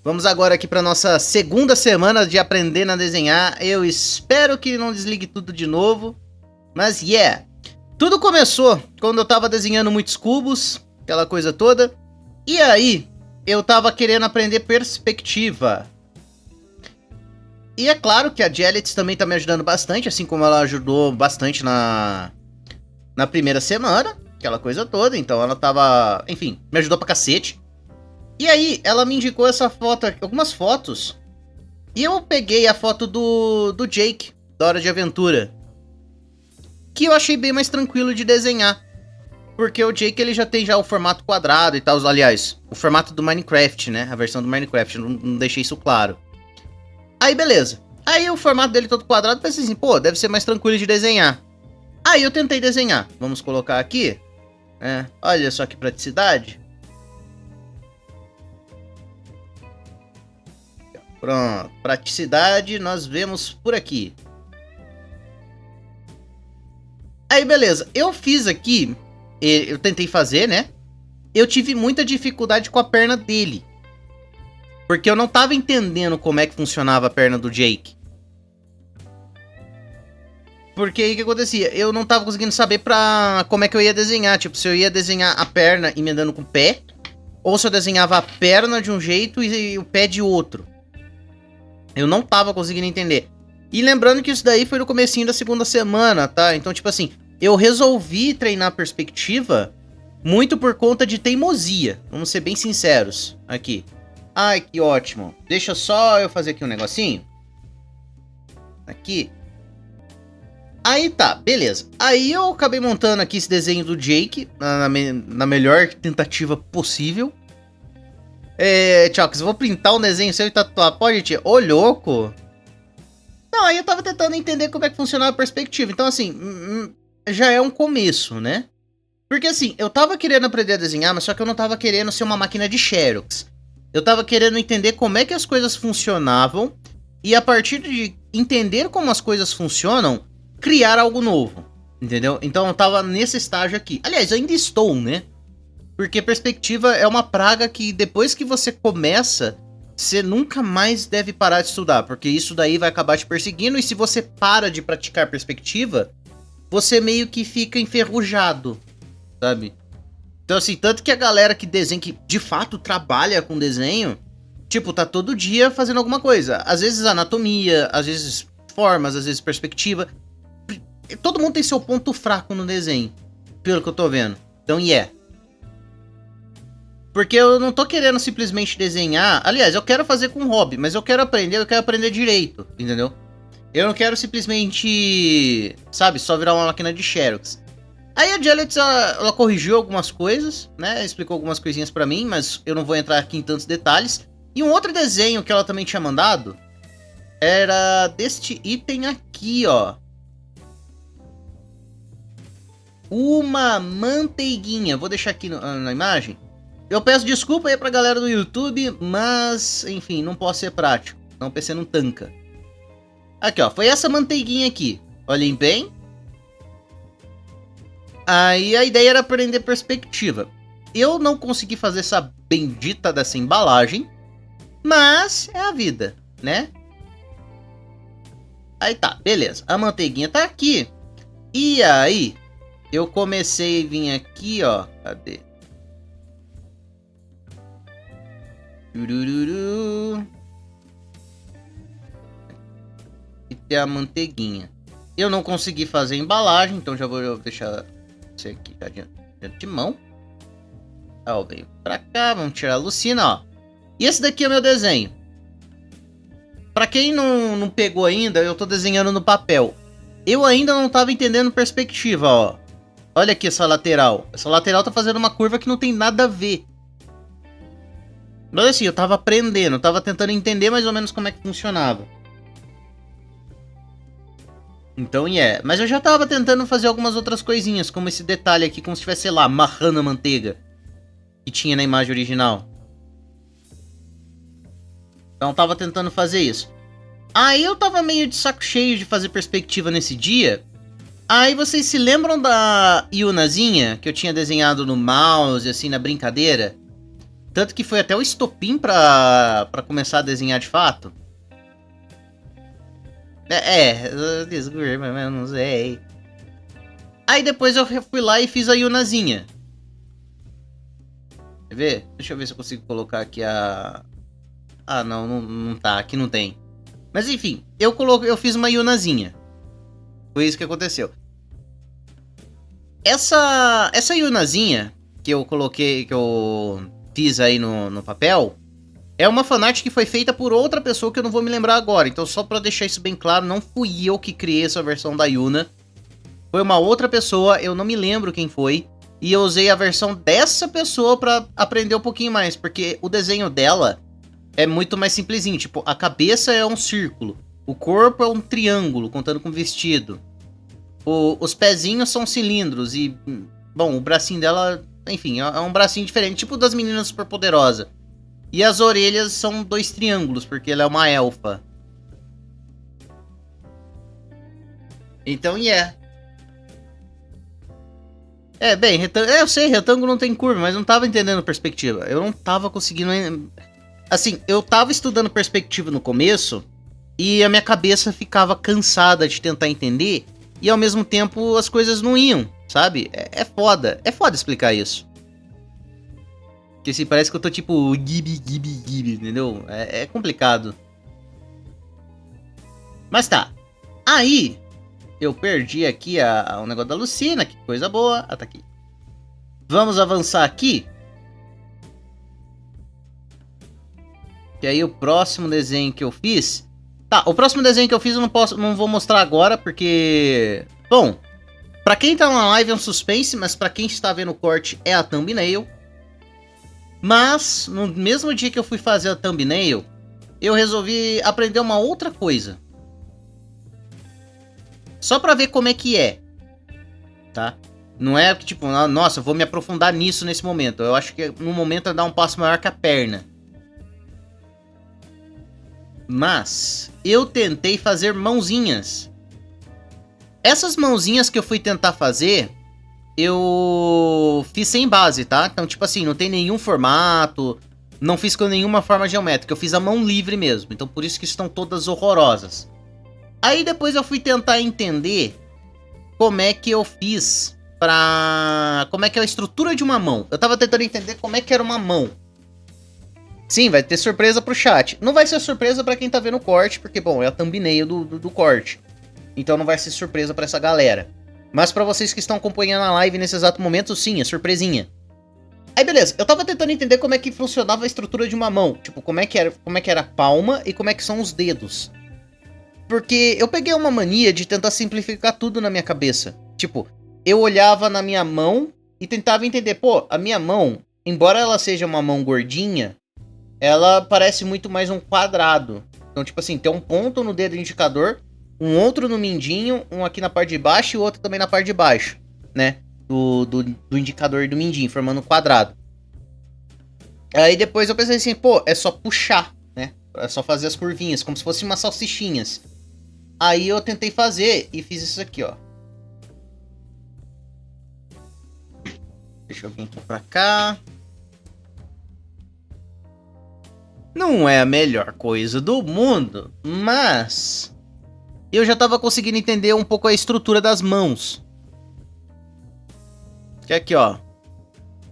Vamos agora aqui para nossa segunda semana de aprendendo a desenhar. Eu espero que não desligue tudo de novo. Mas tudo começou quando eu tava desenhando muitos cubos, aquela coisa toda. E aí, eu tava querendo aprender perspectiva. E é claro que a Jelits também tá me ajudando bastante, assim como ela ajudou bastante na primeira semana, aquela coisa toda. Então ela tava, enfim, me ajudou pra cacete. E aí, ela me indicou essa foto, algumas fotos. E eu peguei a foto do Jake, da Hora de Aventura. Que eu achei bem mais tranquilo de desenhar. Porque o Jake, ele já tem o formato quadrado e tal. Aliás, o formato do Minecraft, né? A versão do Minecraft, não deixei isso claro. Aí, beleza. Aí o formato dele todo quadrado, pensei assim, pô, deve ser mais tranquilo de desenhar. Aí eu tentei desenhar. Vamos colocar aqui. Olha só que praticidade. Pronto, praticidade nós vemos por aqui. Aí beleza, eu fiz aqui, eu tentei fazer, né? Eu tive muita dificuldade com a perna dele. Porque eu não tava entendendo como é que funcionava a perna do Jake. Porque aí o que acontecia? Eu não tava conseguindo saber como é que eu ia desenhar. Tipo, se eu ia desenhar a perna emendando com o pé, ou se eu desenhava a perna de um jeito e o pé de outro. Eu não tava conseguindo entender. E lembrando que isso daí foi no comecinho da segunda semana, tá? Então, tipo assim, eu resolvi treinar perspectiva muito por conta de teimosia. Vamos ser bem sinceros aqui. Ai, que ótimo. Deixa só eu fazer aqui um negocinho. Aqui. Aí tá, beleza. Aí eu acabei montando aqui esse desenho do Jake na melhor tentativa possível. Tchau, eu vou printar um desenho seu e tatuar. Pode, tia? Ô, louco. Não, aí eu tava tentando entender como é que funcionava a perspectiva. Então, assim, já é um começo, né? Porque, assim, eu tava querendo aprender a desenhar, mas só que eu não tava querendo ser uma máquina de Xerox. Eu tava querendo entender como é que as coisas funcionavam e, a partir de entender como as coisas funcionam, criar algo novo, entendeu? Então, eu tava nesse estágio aqui. Aliás, ainda estou, né? Porque perspectiva é uma praga que depois que você começa, você nunca mais deve parar de estudar, porque isso daí vai acabar te perseguindo, e se você para de praticar perspectiva, você meio que fica enferrujado, sabe? Então assim, tanto que a galera que desenha, que de fato trabalha com desenho, tipo, tá todo dia fazendo alguma coisa. Às vezes anatomia, às vezes formas, às vezes perspectiva. Todo mundo tem seu ponto fraco no desenho, pelo que eu tô vendo. Então, Porque eu não tô querendo simplesmente desenhar. Aliás, eu quero fazer com hobby, mas eu quero aprender direito, entendeu? Eu não quero simplesmente, sabe, só virar uma máquina de Xerox. Aí a Jelits, ela corrigiu algumas coisas, né? Explicou algumas coisinhas pra mim, mas eu não vou entrar aqui em tantos detalhes. E um outro desenho que ela também tinha mandado era deste item aqui, ó. Uma manteiguinha. Vou deixar aqui na imagem. Eu peço desculpa aí pra galera do YouTube, mas, enfim, não posso ser prático. Não, o PC não tanca. Aqui, ó, foi essa manteiguinha aqui. Olhem bem. Aí a ideia era aprender perspectiva. Eu não consegui fazer essa bendita dessa embalagem, mas é a vida, né? Aí tá, beleza. A manteiguinha tá aqui. E aí, eu comecei a vir aqui, ó. Cadê? E tem a manteiguinha. Eu não consegui fazer a embalagem, então já vou deixar isso aqui já de antemão. Ó, venho pra cá, vamos tirar a Lucina, ó. E esse daqui é o meu desenho. Pra quem não pegou ainda, eu tô desenhando no papel. Eu ainda não tava entendendo perspectiva, ó. Olha aqui essa lateral. Essa lateral tá fazendo uma curva que não tem nada a ver. Mas assim, eu tava aprendendo, eu tava tentando entender mais ou menos como é que funcionava. Então, mas eu já tava tentando fazer algumas outras coisinhas, como esse detalhe aqui, como se tivesse, sei lá, amarrando a manteiga que tinha na imagem original. Então, eu tava tentando fazer isso. Aí eu tava meio de saco cheio de fazer perspectiva nesse dia. Aí vocês se lembram da Yunazinha que eu tinha desenhado no mouse, assim, na brincadeira? Tanto que foi até o estopim pra começar a desenhar de fato. Desculpa, mas eu não sei. Aí depois eu fui lá e fiz a Yunazinha. Quer ver? Deixa eu ver se eu consigo colocar aqui a... Ah, não tá. Aqui não tem. Mas enfim, eu fiz uma Yunazinha. Foi isso que aconteceu. Essa Yunazinha que eu coloquei, que eu fiz aí no papel, é uma fanart que foi feita por outra pessoa que eu não vou me lembrar agora. Então, só pra deixar isso bem claro, não fui eu que criei essa versão da Yuna. Foi uma outra pessoa, eu não me lembro quem foi. E eu usei a versão dessa pessoa pra aprender um pouquinho mais. Porque o desenho dela é muito mais simplesinho. Tipo, a cabeça é um círculo. O corpo é um triângulo, contando com vestido. Os pezinhos são cilindros. E, bom, o bracinho dela, enfim, é um bracinho diferente. Tipo das meninas superpoderosas. E as orelhas são 2 triângulos, porque ela é uma elfa. Então, bem, eu sei, retângulo não tem curva, mas não tava entendendo perspectiva. Eu não tava conseguindo... Assim, eu tava estudando perspectiva no começo, e a minha cabeça ficava cansada de tentar entender, e ao mesmo tempo as coisas não iam, sabe? É foda explicar isso. Porque assim, parece que eu tô tipo gibi, entendeu? É complicado. Mas tá. Aí, eu perdi aqui o negócio da Lucina, que coisa boa. Ah, tá aqui. Vamos avançar aqui. Que aí o próximo desenho que eu fiz... Tá, o próximo desenho que eu fiz eu não vou mostrar agora, porque... Bom, pra quem tá na live é um suspense, mas pra quem está vendo o corte é a thumbnail. Mas, no mesmo dia que eu fui fazer a thumbnail, eu resolvi aprender uma outra coisa. Só pra ver como é que é, tá? Não é que tipo, nossa, eu vou me aprofundar nisso nesse momento. Eu acho que no momento é dar um passo maior que a perna. Mas, eu tentei fazer mãozinhas. Essas mãozinhas que eu fui tentar fazer... Eu fiz sem base, tá? Então, tipo assim, não tem nenhum formato, não fiz com nenhuma forma geométrica, eu fiz a mão livre mesmo. Então, por isso que estão todas horrorosas. Aí, depois eu fui tentar entender como é que eu fiz pra... Como é que é a estrutura de uma mão. Eu tava tentando entender como é que era uma mão. Sim, vai ter surpresa pro chat. Não vai ser surpresa pra quem tá vendo o corte, porque, bom, é a thumbnail do corte. Então, não vai ser surpresa pra essa galera. Mas pra vocês que estão acompanhando a live nesse exato momento, sim, é surpresinha. Aí beleza, eu tava tentando entender como é que funcionava a estrutura de uma mão. Tipo, como é que era a palma e como é que são os dedos. Porque eu peguei uma mania de tentar simplificar tudo na minha cabeça. Tipo, eu olhava na minha mão e tentava entender, pô, a minha mão, embora ela seja uma mão gordinha, ela parece muito mais um quadrado. Então, tipo assim, tem um ponto no dedo indicador, um outro no mindinho, um aqui na parte de baixo e o outro também na parte de baixo, né? Do indicador do mindinho, formando um quadrado. Aí depois eu pensei assim, pô, é só puxar, né? É só fazer as curvinhas, como se fossem umas salsichinhas. Aí eu tentei fazer e fiz isso aqui, ó. Deixa eu vir aqui pra cá. Não é a melhor coisa do mundo, mas... eu já tava conseguindo entender um pouco a estrutura das mãos. Que aqui, ó.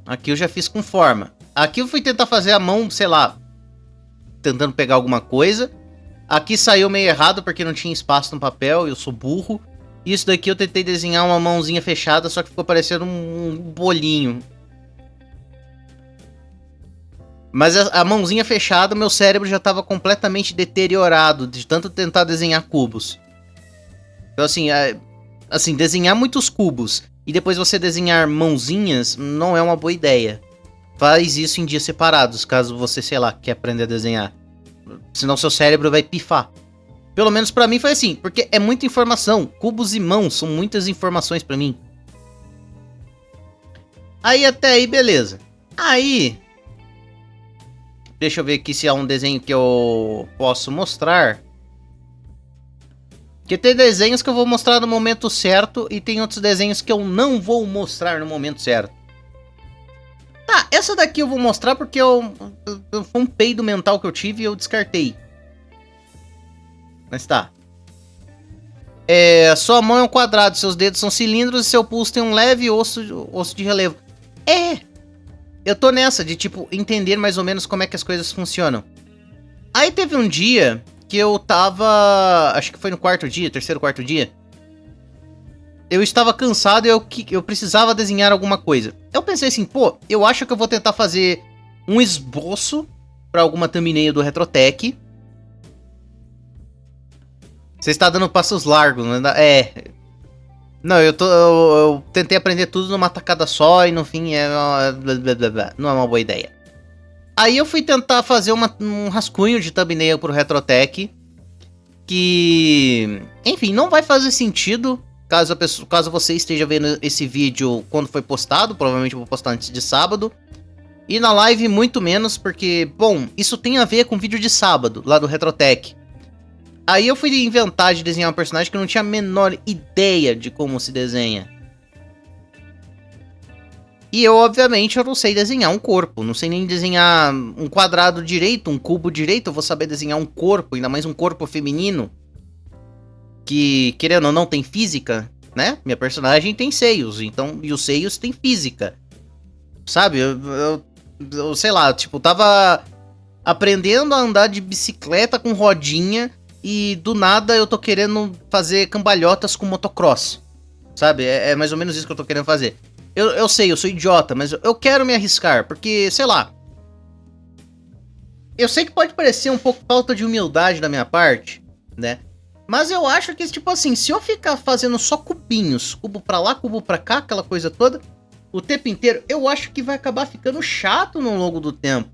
Aqui eu já fiz com forma. Aqui eu fui tentar fazer a mão, sei lá, tentando pegar alguma coisa. Aqui saiu meio errado porque não tinha espaço no papel, eu sou burro. Isso daqui eu tentei desenhar uma mãozinha fechada, só que ficou parecendo um bolinho. Mas a mãozinha fechada, meu cérebro já estava completamente deteriorado de tanto tentar desenhar cubos. Então assim, desenhar muitos cubos e depois você desenhar mãozinhas não é uma boa ideia. Faz isso em dias separados, caso você, sei lá, quer aprender a desenhar. Senão seu cérebro vai pifar. Pelo menos pra mim foi assim, porque é muita informação. Cubos e mãos são muitas informações pra mim. Aí até aí, beleza. Aí... deixa eu ver aqui se há um desenho que eu posso mostrar. Porque tem desenhos que eu vou mostrar no momento certo e tem outros desenhos que eu não vou mostrar no momento certo. Ah, essa daqui eu vou mostrar porque foi um peido mental que eu tive e eu descartei. Mas tá. Sua mão é um quadrado, seus dedos são cilindros e seu pulso tem um leve osso de relevo. Eu tô nessa de, tipo, entender mais ou menos como é que as coisas funcionam. Aí teve um dia que eu tava... Acho que foi no terceiro, quarto dia. Eu estava cansado e eu precisava desenhar alguma coisa. Eu pensei assim, pô, eu acho que eu vou tentar fazer um esboço pra alguma thumbnail do Retrotech. Você está dando passos largos, né? Não, eu tentei aprender tudo numa tacada só e no fim não é uma boa ideia. Aí eu fui tentar fazer um rascunho de thumbnail pro Retrotech. Que, enfim, não vai fazer sentido caso você esteja vendo esse vídeo quando foi postado. Provavelmente eu vou postar antes de sábado. E na live muito menos, porque, bom, isso tem a ver com o vídeo de sábado, lá do Retrotech. Aí eu fui inventar de desenhar um personagem que eu não tinha a menor ideia de como se desenha. E eu, obviamente, eu não sei desenhar um corpo. Não sei nem desenhar um quadrado direito, um cubo direito. Eu vou saber desenhar um corpo, ainda mais um corpo feminino. Que, querendo ou não, tem física, né? Minha personagem tem seios, então... E os seios tem física. Sabe? Eu sei lá, tipo, tava aprendendo a andar de bicicleta com rodinha... E do nada eu tô querendo fazer cambalhotas com motocross. Sabe? É mais ou menos isso que eu tô querendo fazer. Eu sei, eu sou idiota, mas eu quero me arriscar. Porque, sei lá. Eu sei que pode parecer um pouco falta de humildade da minha parte, né? Mas eu acho que, tipo assim, se eu ficar fazendo só cubinhos, cubo pra lá, cubo pra cá, aquela coisa toda, o tempo inteiro, eu acho que vai acabar ficando chato no longo do tempo.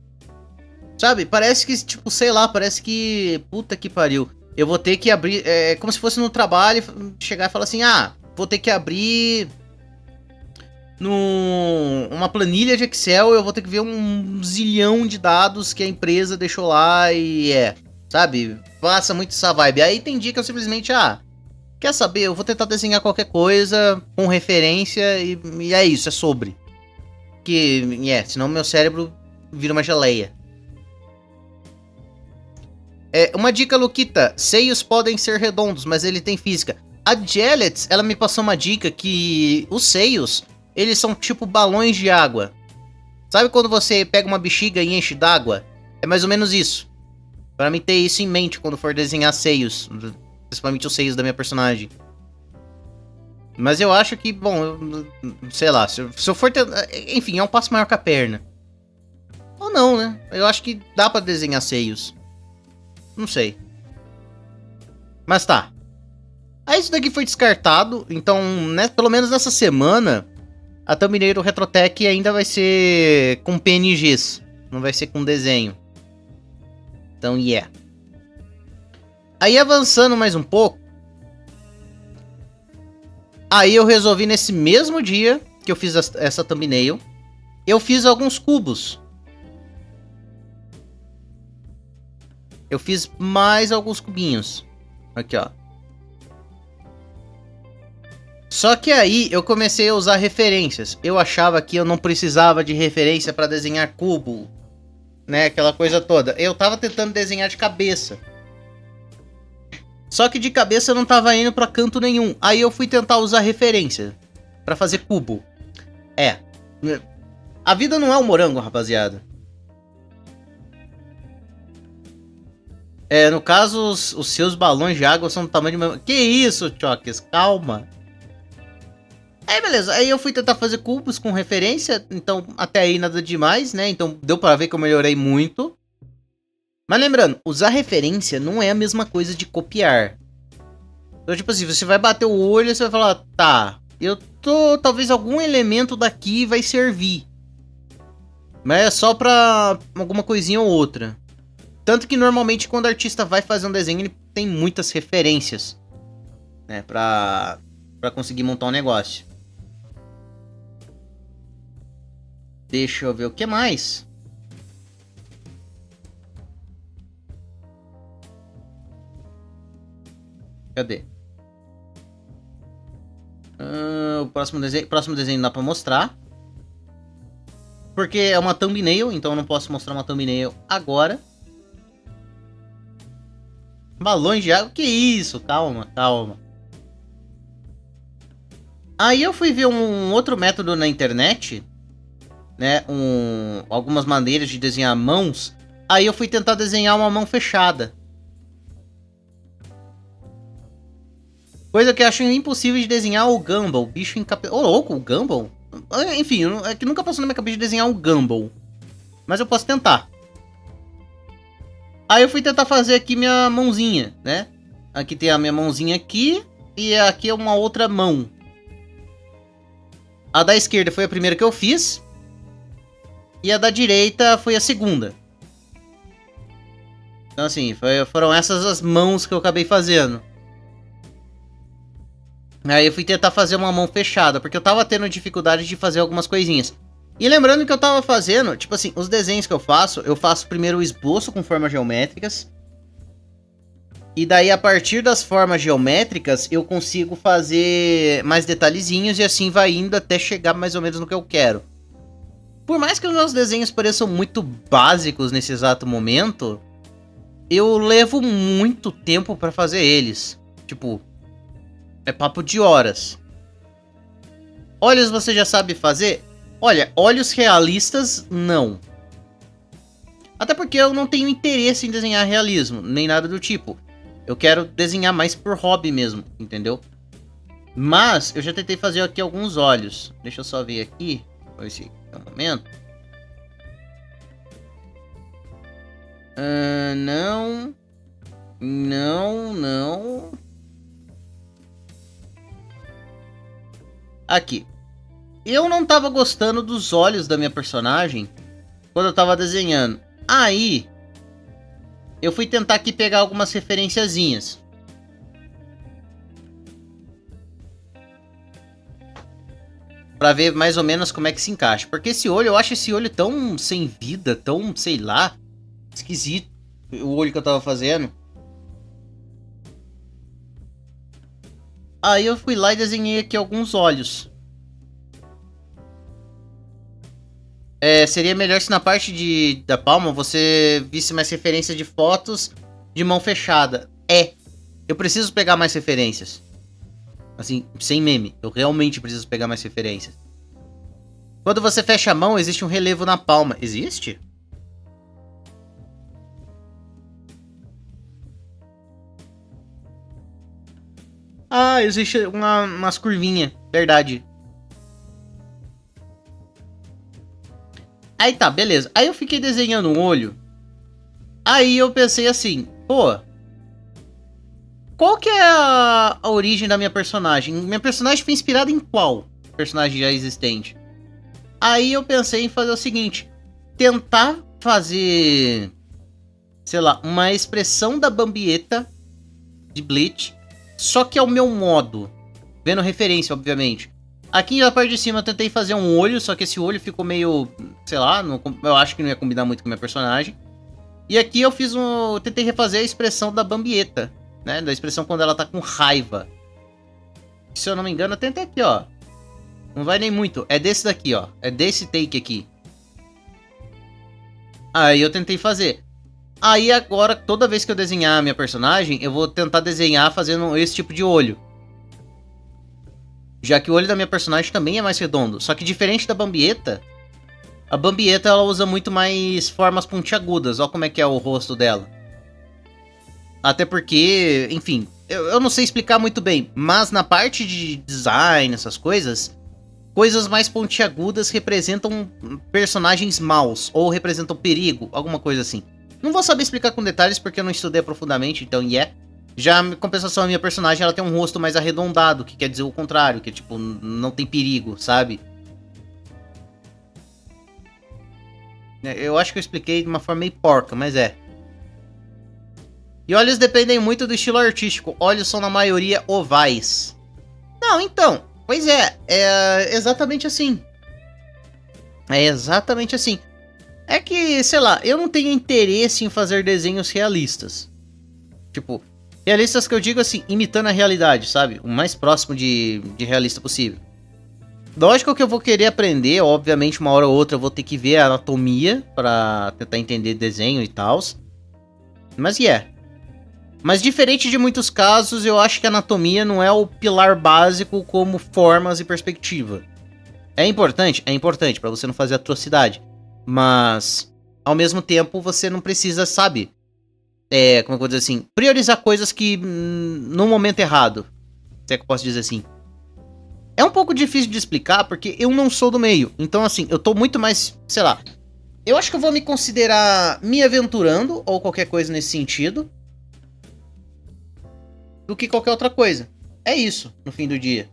Sabe? Parece que, tipo, sei lá, parece que... Puta que pariu. Eu vou ter que abrir... É como se fosse no trabalho, chegar e falar assim, vou ter que abrir... Uma planilha de Excel, eu vou ter que ver um zilhão de dados que a empresa deixou lá e sabe? Passa muito essa vibe. Aí tem dia que eu simplesmente, quer saber? Eu vou tentar desenhar qualquer coisa com referência e é isso, é sobre. Que, senão meu cérebro vira uma geleia. Uma dica, Luquita. Seios podem ser redondos, mas ele tem física. A Jellet, ela me passou uma dica que os seios, eles são tipo balões de água. Sabe quando você pega uma bexiga e enche d'água? É mais ou menos isso. Pra mim ter isso em mente quando for desenhar seios. Principalmente os seios da minha personagem. Mas eu acho que, bom, sei lá, se eu for ter... Enfim, é um passo maior que a perna. Ou não, né? Eu acho que dá pra desenhar seios. Não sei. Mas tá. Aí isso daqui foi descartado. Então, né, pelo menos nessa semana, a thumbnail do Retrotech ainda vai ser com PNGs. Não vai ser com desenho. Então, Aí avançando mais um pouco. Aí eu resolvi nesse mesmo dia que eu fiz essa thumbnail. Eu fiz alguns cubos. Eu fiz mais alguns cubinhos. Aqui, ó. Só que aí eu comecei a usar referências. Eu achava que eu não precisava de referência para desenhar cubo. Né, aquela coisa toda. Eu tava tentando desenhar de cabeça. Só que de cabeça eu não tava indo pra canto nenhum. Aí eu fui tentar usar referência para fazer cubo. A vida não é um morango, rapaziada. No caso, os seus balões de água são do tamanho de... Que isso, Chokes? Calma. Aí, beleza. Aí eu fui tentar fazer cubos com referência. Então, até aí nada demais, né? Então, deu pra ver que eu melhorei muito. Mas lembrando, usar referência não é a mesma coisa de copiar. Então, tipo assim, você vai bater o olho e você vai falar... Tá, talvez algum elemento daqui vai servir. Mas é só pra alguma coisinha ou outra. Tanto que normalmente quando o artista vai fazer um desenho, ele tem muitas referências, né, pra conseguir montar um negócio. Deixa eu ver o que mais. Cadê? O próximo desenho não dá pra mostrar. porque é uma thumbnail, então eu não posso mostrar uma thumbnail agora. Balões de água? Que isso? Calma, calma. Aí eu fui ver um outro método na internet, né? Algumas maneiras de desenhar mãos. Aí eu fui tentar desenhar uma mão fechada. Coisa que eu acho impossível de desenhar o Gumball. Bicho encapetado. Ô, louco, o Gumball? Enfim, é que nunca passou na minha cabeça de desenhar um Gumball. Mas eu posso tentar. Aí eu fui tentar fazer aqui minha mãozinha, né? Aqui tem a minha mãozinha aqui. E aqui é uma outra mão. A da esquerda foi a primeira que eu fiz. E a da direita foi a segunda. Então assim, foram essas as mãos que eu acabei fazendo. Aí eu fui tentar fazer uma mão fechada, porque eu tava tendo dificuldade de fazer algumas coisinhas. E lembrando que eu tava fazendo, tipo assim, os desenhos que eu faço primeiro o esboço com formas geométricas. E daí, a partir das formas geométricas, eu consigo fazer mais detalhezinhos e assim vai indo até chegar mais ou menos no que eu quero. Por mais que os meus desenhos pareçam muito básicos nesse exato momento, eu levo muito tempo pra fazer eles. Tipo, é papo de horas. Olhos você já sabe fazer? Olha, olhos realistas, não. Até porque eu não tenho interesse em desenhar realismo, nem nada do tipo. Eu quero desenhar mais por hobby mesmo, entendeu? Mas eu já tentei fazer aqui alguns olhos. Deixa eu só ver aqui. Esse é o momento. Não. Não. Aqui. Eu não tava gostando dos olhos da minha personagem quando eu tava desenhando. Aí, eu fui tentar aqui pegar algumas referenciazinhas. Pra ver mais ou menos como é que se encaixa. Porque esse olho, eu acho esse olho tão sem vida, tão, sei lá, esquisito. O olho que eu tava fazendo. Aí eu fui lá e desenhei aqui alguns olhos. Seria melhor se na parte da palma você visse mais referência de fotos de mão fechada. Eu preciso pegar mais referências. Assim, sem meme. Eu realmente preciso pegar mais referências. Quando você fecha a mão, existe um relevo na palma. Existe? Ah, existe umas curvinhas. Verdade. Aí tá, beleza. Aí eu fiquei desenhando um olho. Aí eu pensei assim, pô, qual que é a origem da minha personagem? Minha personagem foi inspirada em qual personagem já existente? Aí eu pensei em fazer o seguinte, tentar fazer, sei lá, uma expressão da Bambieta de Bleach, só que ao meu modo, vendo referência, obviamente. Aqui na parte de cima eu tentei fazer um olho, só que esse olho ficou meio, sei lá, eu acho que não ia combinar muito com a minha personagem. E aqui eu tentei refazer a expressão da Bambieta, né, da expressão quando ela tá com raiva. Se eu não me engano, eu tentei aqui, ó. Não vai nem muito, é desse daqui, ó, é desse take aqui. Aí eu tentei fazer. Aí agora, toda vez que eu desenhar a minha personagem, eu vou tentar desenhar fazendo esse tipo de olho. Já que o olho da minha personagem também é mais redondo. Só que diferente da Bambieta, a Bambieta ela usa muito mais formas pontiagudas. Olha como é que é o rosto dela. Até porque, enfim, eu não sei explicar muito bem. Mas na parte de design, essas coisas, coisas mais pontiagudas representam personagens maus. Ou representam perigo, alguma coisa assim. Não vou saber explicar com detalhes porque eu não estudei profundamente, então Já em compensação, a minha personagem ela tem um rosto mais arredondado, que quer dizer o contrário, que tipo, não tem perigo, sabe? Eu acho que eu expliquei de uma forma meio porca, mas é. E olhos dependem muito do estilo artístico, olhos são na maioria ovais. Não, então, pois é exatamente assim. É exatamente assim. É que, sei lá, eu não tenho interesse em fazer desenhos realistas. Tipo, realistas que eu digo assim, imitando a realidade, sabe? O mais próximo de realista possível. Lógico que eu vou querer aprender, obviamente uma hora ou outra eu vou ter que ver a anatomia pra tentar entender desenho e tal. Mas Mas diferente de muitos casos, eu acho que a anatomia não é o pilar básico como formas e perspectiva. É importante? É importante pra você não fazer atrocidade. Mas, ao mesmo tempo, você não precisa, sabe? Como eu vou dizer assim? Priorizar coisas que no momento errado. Se é que eu posso dizer assim. É um pouco difícil de explicar porque eu não sou do meio. Então, assim, eu tô muito mais, sei lá. Eu acho que eu vou me considerar me aventurando ou qualquer coisa nesse sentido do que qualquer outra coisa. É isso, no fim do dia.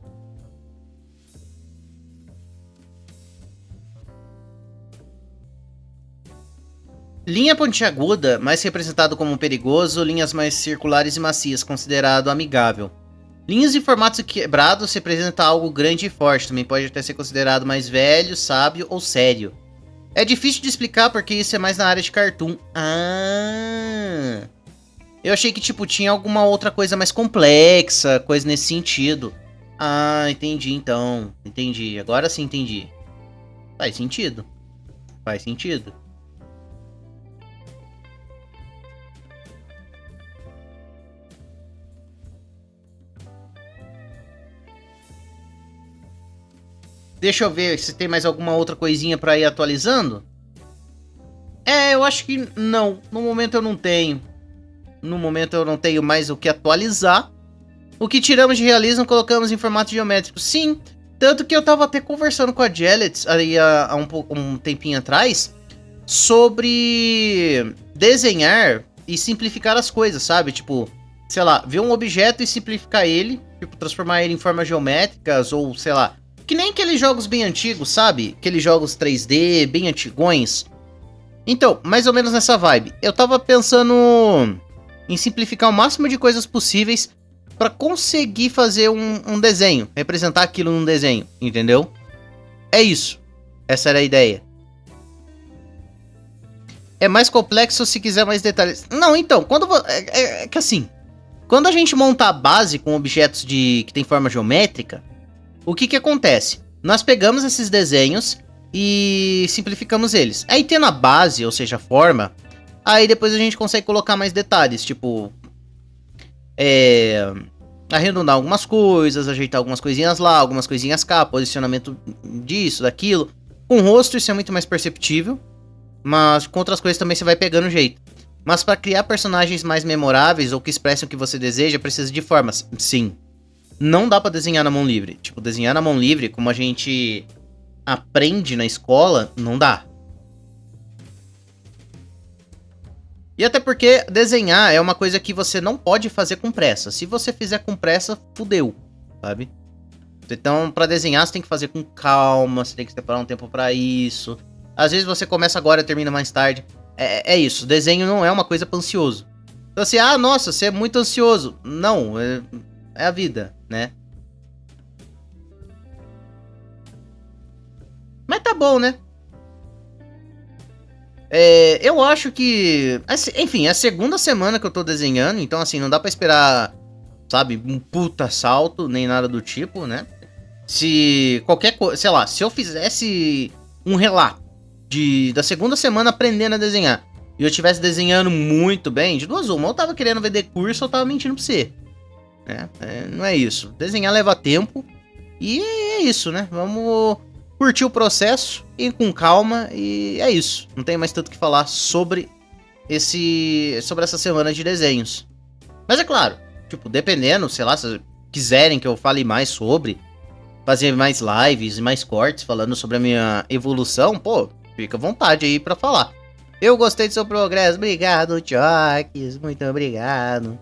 Linha pontiaguda, mais representado como perigoso, linhas mais circulares e macias, considerado amigável. Linhas em formatos quebrados representa algo grande e forte, também pode até ser considerado mais velho, sábio ou sério. É difícil de explicar porque isso é mais na área de cartoon. Ah, eu achei que tipo tinha alguma outra coisa mais complexa, coisa nesse sentido. Ah, entendi então, entendi, agora sim entendi. Faz sentido, faz sentido. Deixa eu ver se tem mais alguma outra coisinha pra ir atualizando. Eu acho que não. No momento eu não tenho. No momento eu não tenho mais o que atualizar. O que tiramos de realismo colocamos em formato geométrico. Sim, tanto que eu tava até conversando com a Jellet aí há um tempinho atrás sobre desenhar e simplificar as coisas, sabe? Tipo, sei lá, ver um objeto e simplificar ele, tipo, transformar ele em formas geométricas ou, sei lá, que nem aqueles jogos bem antigos, sabe? Aqueles jogos 3D bem antigões. Então, mais ou menos nessa vibe. Eu tava pensando em simplificar o máximo de coisas possíveis pra conseguir fazer um desenho, representar aquilo num desenho, entendeu? É isso. Essa era a ideia. É mais complexo se quiser mais detalhes. Não, então, que assim, quando a gente monta a base com objetos que tem forma geométrica, o que acontece? Nós pegamos esses desenhos e simplificamos eles. Aí tendo a base, ou seja, a forma, aí depois a gente consegue colocar mais detalhes, tipo... arredondar algumas coisas, ajeitar algumas coisinhas lá, algumas coisinhas cá, posicionamento disso, daquilo. Com o rosto isso é muito mais perceptível, mas com outras coisas também você vai pegando jeito. Mas para criar personagens mais memoráveis ou que expressem o que você deseja, precisa de formas. Sim. Não dá pra desenhar na mão livre. Tipo, desenhar na mão livre, como a gente aprende na escola, não dá. E até porque desenhar é uma coisa que você não pode fazer com pressa. Se você fizer com pressa, fudeu, sabe? Então, pra desenhar, você tem que fazer com calma, você tem que separar um tempo pra isso. Às vezes você começa agora e termina mais tarde. É isso, desenho não é uma coisa pra ansioso. Então assim, nossa, você é muito ansioso. Não, é a vida, né? Mas tá bom, né? Eu acho que... Enfim, é a segunda semana que eu tô desenhando, então assim, não dá pra esperar, sabe, um puta salto, nem nada do tipo, né? Se qualquer coisa, sei lá, se eu fizesse um relato da segunda semana aprendendo a desenhar, e eu estivesse desenhando muito bem, de duas uma, ou eu tava querendo vender curso, ou eu tava mentindo pra você. Né? Não é isso. Desenhar leva tempo, e é isso, né? Vamos curtir o processo, ir com calma, e é isso. Não tem mais tanto o que falar sobre essa semana de desenhos. Mas é claro, tipo, dependendo, sei lá, se quiserem que eu fale mais sobre, fazer mais lives e mais cortes falando sobre a minha evolução, pô, fica à vontade aí pra falar. Eu gostei do seu progresso, obrigado, Choques, muito obrigado.